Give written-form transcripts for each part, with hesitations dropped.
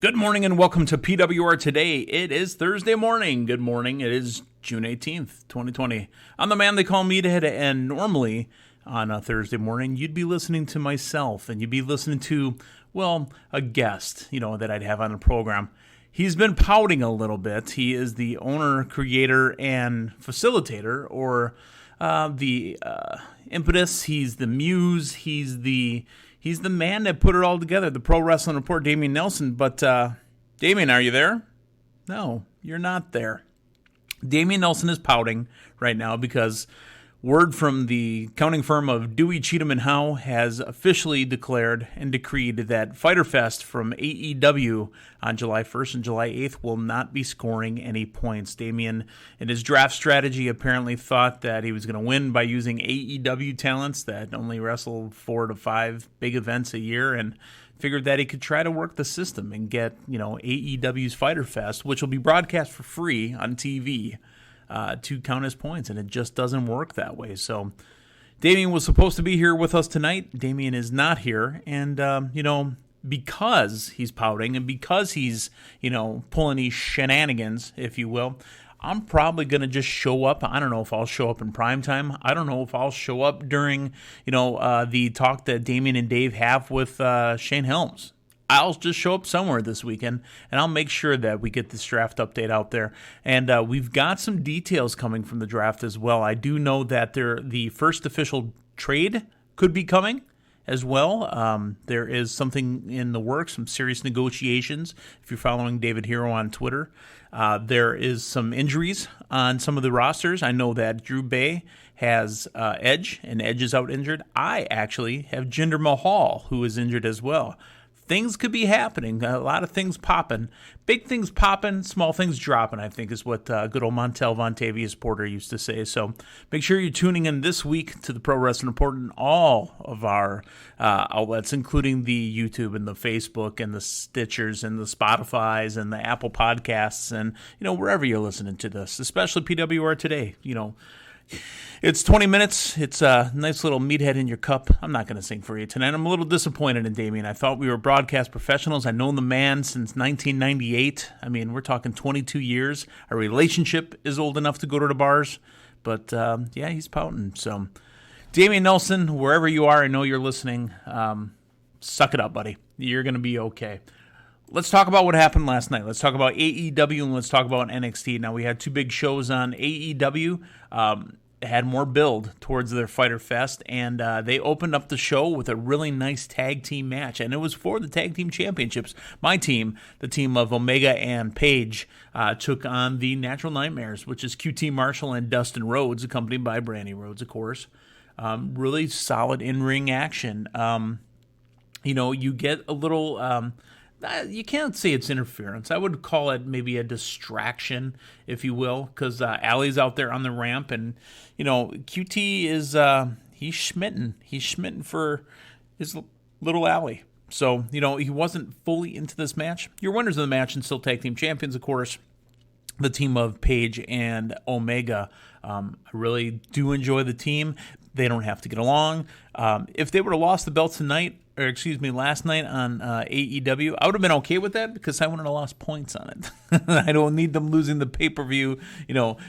Good morning and welcome to PWR Today. It is Thursday morning. Good morning. It is June 18th, 2020. I'm the man they call Meathead, and normally on a Thursday morning, you'd be listening to myself and you'd be listening to, well, a guest, that I'd have on the program. He's been pouting a little bit. He is the owner, creator, and facilitator, or the impetus. He's the muse. He's the man that put it all together, the Pro Wrestling Report, Dameon Nelson. But, Dameon, are you there? No, you're not there. Dameon Nelson is pouting right now because word from the accounting firm of Dewey, Cheatham & Howe has officially declared and decreed that Fyter Fest from AEW on July 1st and July 8th will not be scoring any points. Dameon, in his draft strategy, apparently thought that he was going to win by using AEW talents that only wrestle 4 to 5 big events a year, and figured that he could try to work the system and get, AEW's Fyter Fest, which will be broadcast for free on TV, to count as points, and it just doesn't work that way. So Dameon was supposed to be here with us tonight. Dameon is not here, and because he's pouting and because he's pulling these shenanigans, if you will, I'm probably going to just show up. I don't know if I'll show up in prime time. I don't know if I'll show up during the talk that Dameon and Dave have with Shane Helms. I'll just show up somewhere this weekend, and I'll make sure that we get this draft update out there. And we've got some details coming from the draft as well. I do know that the first official trade could be coming as well. There is something in the works, some serious negotiations. If you're following David Hero on Twitter, there is some injuries on some of the rosters. I know that Drew Bay has Edge, and Edge is out injured. I actually have Jinder Mahal, who is injured as well. Things could be happening. A lot of things popping. Big things popping, small things dropping, I think is what good old Montel Vontavious Porter used to say. So make sure you're tuning in this week to the Pro Wrestling Report and all of our outlets, including the YouTube and the Facebook and the Stitchers and the Spotifys and the Apple Podcasts and, wherever you're listening to this, especially PWR Today. It's 20 minutes. It's a nice little meathead in your cup. I'm not going to sing for you tonight. I'm a little disappointed in Dameon. I thought we were broadcast professionals. I've known the man since 1998. I mean, we're talking 22 years. Our relationship is old enough to go to the bars. But, he's pouting. So, Dameon Nelson, wherever you are, I know you're listening. Suck it up, buddy. You're going to be okay. Let's talk about what happened last night. Let's talk about AEW and let's talk about NXT. Now, we had two big shows on AEW. Had more build towards their Fyter Fest, and they opened up the show with a really nice tag team match, and it was for the tag team championships. My team, the team of Omega and Page, took on the Natural Nightmares, which is QT Marshall and Dustin Rhodes, accompanied by Brandy Rhodes, of course. Really solid in-ring action. You get a little... you can't say it's interference. I would call it maybe a distraction, if you will, because Allie's out there on the ramp, and QT is he's schmitten. He's schmitten for his little Allie. So he wasn't fully into this match. Your winners of the match and still tag team champions, of course, the team of Page and Omega. I really do enjoy the team. They don't have to get along. If they would have lost the belts last night on AEW, I would have been okay with that because I wouldn't have lost points on it. I don't need them losing the pay-per-view,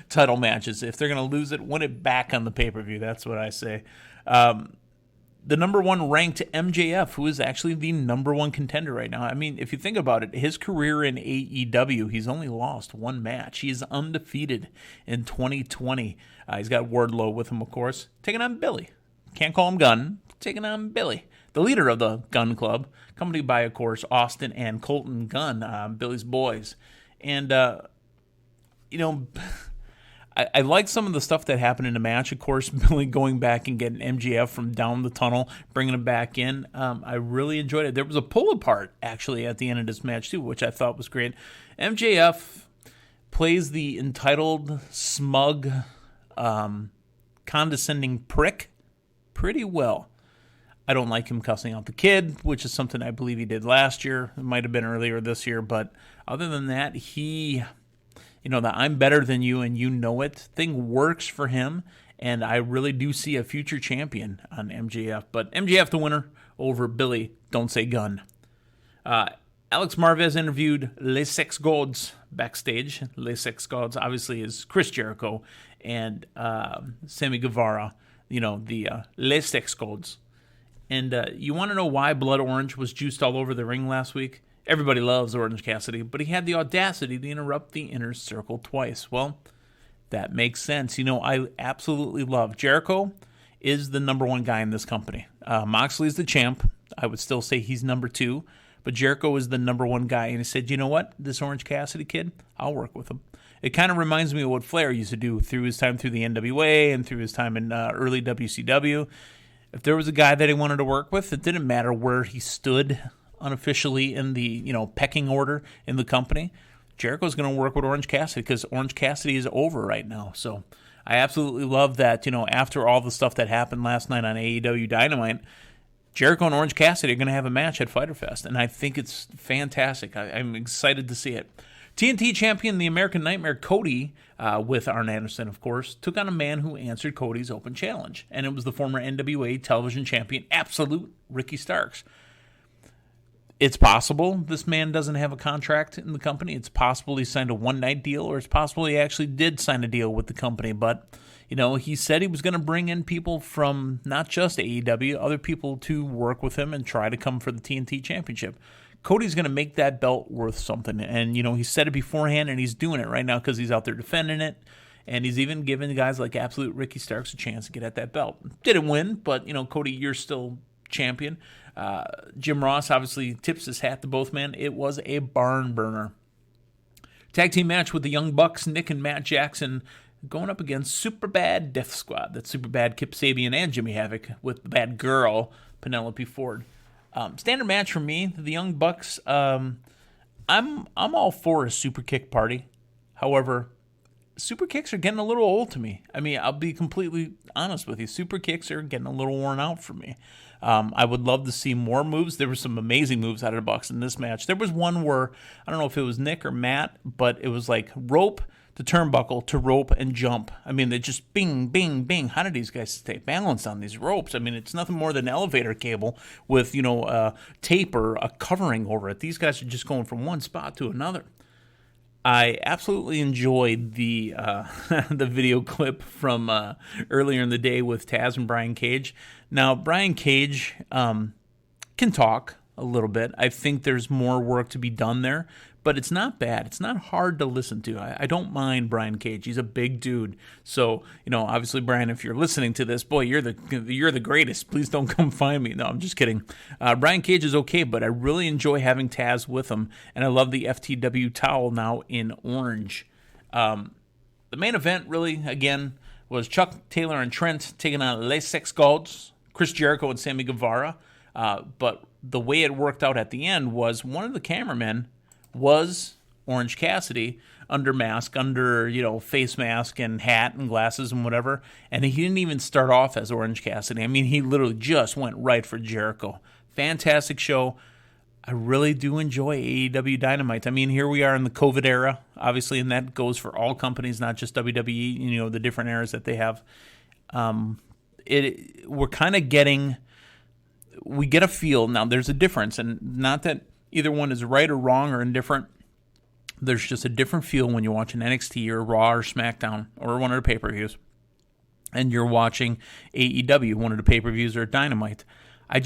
title matches. If they're going to lose it, win it back on the pay-per-view. That's what I say. The number one ranked MJF, who is actually the number one contender right now. I mean, if you think about it, his career in AEW, he's only lost one match. He's undefeated in 2020. He's got Wardlow with him, of course, taking on Billy. Can't call him Gunn, taking on Billy, the leader of the Gunn Club, accompanied by, of course, Austin and Colton Gunn, Billy's boys. And, I like some of the stuff that happened in the match. Of course, Billy going back and getting MJF from down the tunnel, bringing him back in. I really enjoyed it. There was a pull apart, actually, at the end of this match, too, which I thought was great. MJF plays the entitled, smug, condescending prick pretty well. I don't like him cussing out the kid, which is something I believe he did last year. It might have been earlier this year, but other than that, the I'm better than you and you know it thing works for him, and I really do see a future champion on MJF. But MJF the winner over Billy, don't say Gunn. Alex Marvez interviewed Les Six Gods backstage. Les Six Gods obviously is Chris Jericho and Sammy Guevara, the Les Six Gods. And you want to know why Blood Orange was juiced all over the ring last week? Everybody loves Orange Cassidy, but he had the audacity to interrupt the Inner Circle twice. Well, that makes sense. I absolutely love Jericho is the number one guy in this company. Moxley's the champ. I would still say he's number two, but Jericho is the number one guy. And he said, you know what? This Orange Cassidy kid, I'll work with him. It kind of reminds me of what Flair used to do through his time through the NWA and through his time in early WCW. If there was a guy that he wanted to work with, it didn't matter where he stood unofficially in the pecking order in the company. Jericho's going to work with Orange Cassidy because Orange Cassidy is over right now. So I absolutely love that, after all the stuff that happened last night on AEW Dynamite, Jericho and Orange Cassidy are going to have a match at Fyter Fest, and I think it's fantastic. I'm excited to see it. TNT champion, the American Nightmare, Cody, with Arn Anderson, of course, took on a man who answered Cody's open challenge, and it was the former NWA television champion, Absolute Ricky Starks. It's possible this man doesn't have a contract in the company. It's possible he signed a one-night deal, or it's possible he actually did sign a deal with the company. But, he said he was going to bring in people from not just AEW, other people to work with him and try to come for the TNT Championship. Cody's going to make that belt worth something. And, he said it beforehand, and he's doing it right now because he's out there defending it. And he's even giving guys like Absolute Ricky Starks a chance to get at that belt. Didn't win, but, Cody, you're still champion. Jim Ross obviously tips his hat to both men. It was a barn burner. Tag team match with the Young Bucks, Nick and Matt Jackson, going up against Superbad Death Squad. That's Superbad Kip Sabian and Jimmy Havoc with the bad girl, Penelope Ford. Standard match for me, the Young Bucks. I'm all for a super kick party. However, super kicks are getting a little old to me. I mean, I'll be completely honest with you. Super kicks are getting a little worn out for me. I would love to see more moves. There were some amazing moves out of the Bucks in this match. There was one where, I don't know if it was Nick or Matt, but it was like rope to turnbuckle to rope and jump. I mean, they just bing, bing, bing. How did these guys stay balanced on these ropes? I mean, it's nothing more than an elevator cable with, tape or a covering over it. These guys are just going from one spot to another. I absolutely enjoyed the the video clip from earlier in the day with Taz and Brian Cage. Now, Brian Cage can talk a little bit. I think there's more work to be done there, but it's not bad. It's not hard to listen to. I don't mind Brian Cage. He's a big dude. So, obviously, Brian, if you're listening to this, boy, you're the greatest. Please don't come find me. No, I'm just kidding. Brian Cage is okay, but I really enjoy having Taz with him, and I love the FTW towel now in orange. The main event, really, again, was Chuck Taylor and Trent taking on Les Six Gods, Chris Jericho and Sammy Guevara. But the way it worked out at the end was one of the cameramen was Orange Cassidy under mask, under, face mask and hat and glasses and whatever. And he didn't even start off as Orange Cassidy. I mean, he literally just went right for Jericho. Fantastic show. I really do enjoy AEW Dynamite. I mean, here we are in the COVID era, obviously, and that goes for all companies, not just WWE, the different eras that they have. We're kind of we get a feel. Now, there's a difference, and not that either one is right or wrong or indifferent. There's just a different feel when you watch an NXT or Raw or SmackDown or one of the pay-per-views, and you're watching AEW, one of the pay-per-views, or Dynamite. I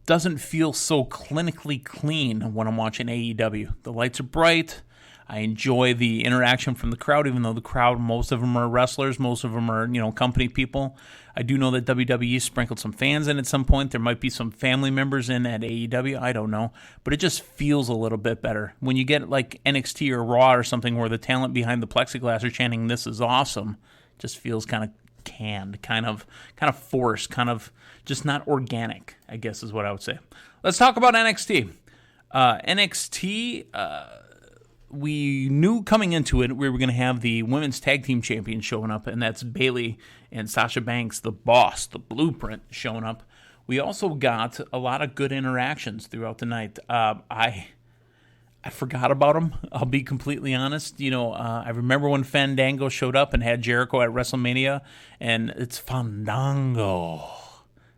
doesn't feel so clinically clean when I'm watching AEW. The lights are bright. I enjoy the interaction from the crowd, even though the crowd, most of them are wrestlers, most of them are, company people. I do know that WWE sprinkled some fans in at some point. There might be some family members in at AEW. I don't know. But it just feels a little bit better. When you get like NXT or Raw or something where the talent behind the plexiglass are chanting, "This is awesome," it just feels kind of canned, kind of forced, kind of just not organic, I guess is what I would say. Let's talk about NXT. NXT, we knew coming into it we were going to have the women's tag team champions showing up, and that's Bayley and Sasha Banks, the boss, the blueprint, showing up. We also got a lot of good interactions throughout the night. I forgot about them, I'll be completely honest. I remember when Fandango showed up and had Jericho at WrestleMania, and it's Fandango.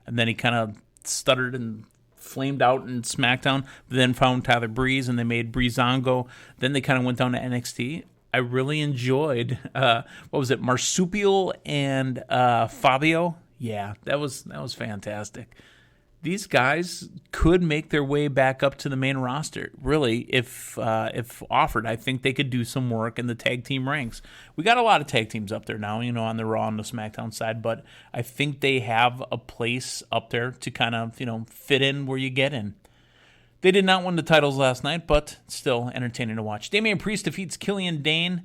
And then he kind of stuttered and flamed out in SmackDown, then found Tyler Breeze, and they made Breezango. Then they kind of went down to NXT. I really enjoyed, what was it, Marsupial and Fabio? Yeah, that was fantastic. These guys could make their way back up to the main roster. Really, if offered, I think they could do some work in the tag team ranks. We got a lot of tag teams up there now, on the Raw and the SmackDown side, but I think they have a place up there to kind of, fit in where you get in. They did not win the titles last night, but still entertaining to watch. Damian Priest defeats Killian Dane.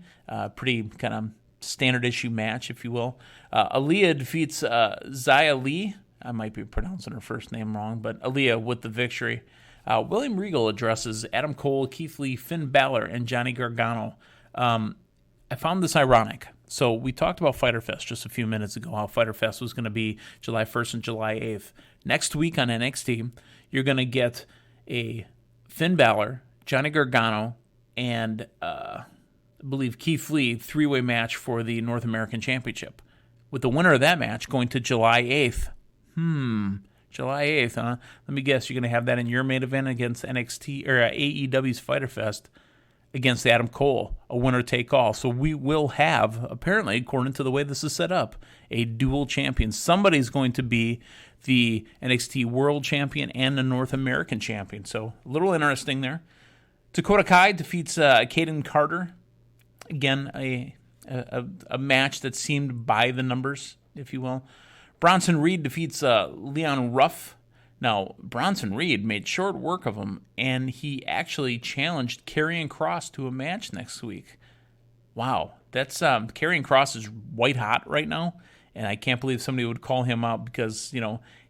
Pretty kind of standard issue match, if you will. Aaliyah defeats Xia Li. I might be pronouncing her first name wrong, but Aaliyah with the victory. William Regal addresses Adam Cole, Keith Lee, Finn Balor, and Johnny Gargano. I found this ironic. So we talked about Fyter Fest just a few minutes ago, how Fyter Fest was going to be July 1st and July 8th. Next week on NXT, you're going to get a Finn Balor, Johnny Gargano, and I believe Keith Lee three-way match for the North American Championship, with the winner of that match going to July 8th. July 8th, huh? Let me guess, you're going to have that in your main event against NXT or AEW's Fyter Fest against Adam Cole, a winner-take-all. So we will have, apparently, according to the way this is set up, a dual champion. Somebody's going to be the NXT World Champion and the North American Champion. So a little interesting there. Dakota Kai defeats Kaden Carter. Again, a match that seemed by the numbers, if you will. Bronson Reed defeats Leon Ruff. Now, Bronson Reed made short work of him, and he actually challenged Karrion Kross to a match next week. Wow, that's Karrion Kross is white hot right now, and I can't believe somebody would call him out because,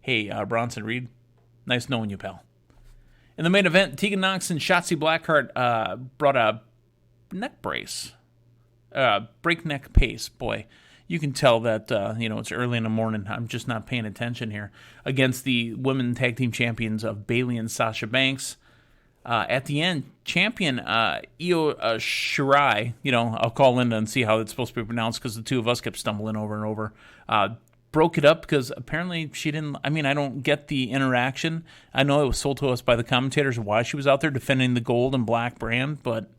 hey, Bronson Reed, nice knowing you, pal. In the main event, Tegan Nox and Shotzi Blackheart brought a neck brace, breakneck pace, boy. You can tell that, it's early in the morning. I'm just not paying attention here. Against the women tag team champions of Bayley and Sasha Banks. At the end, champion Io Shirai, I'll call Linda and see how it's supposed to be pronounced because the two of us kept stumbling over and over. Broke it up because apparently she didn't, I don't get the interaction. I know it was sold to us by the commentators why she was out there defending the gold and black brand, but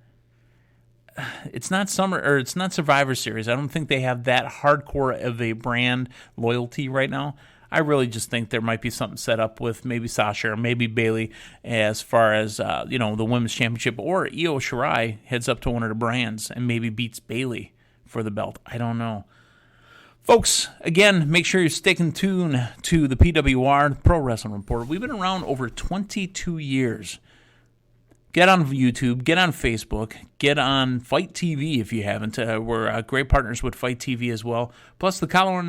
it's not Survivor Series. I don't think they have that hardcore of a brand loyalty right now. I really just think there might be something set up with maybe Sasha or maybe Bayley as far as the women's championship, or Io Shirai heads up to one of the brands and maybe beats Bayley for the belt. I don't know. Folks, again, make sure you're sticking tuned to the PWR, the Pro Wrestling Report. We've been around over 22 years. Get on YouTube, get on Facebook, get on Fight TV if you haven't. We're great partners with Fight TV as well. Plus the collar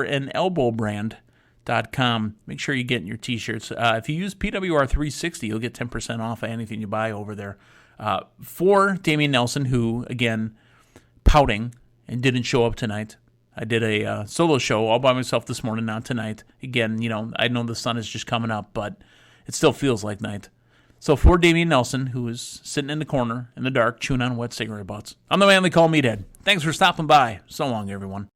and elbow brand.com. Make sure you get in your t-shirts. If you use PWR 360, you'll get 10% off of anything you buy over there. For Dameon Nelson, who, again, pouting and didn't show up tonight. I did a solo show all by myself this morning, not tonight. Again, I know the sun is just coming up, but it still feels like night. So for Dameon Nelson, who is sitting in the corner in the dark chewing on wet cigarette butts, I'm the man they call Meathead. Thanks for stopping by. So long, everyone.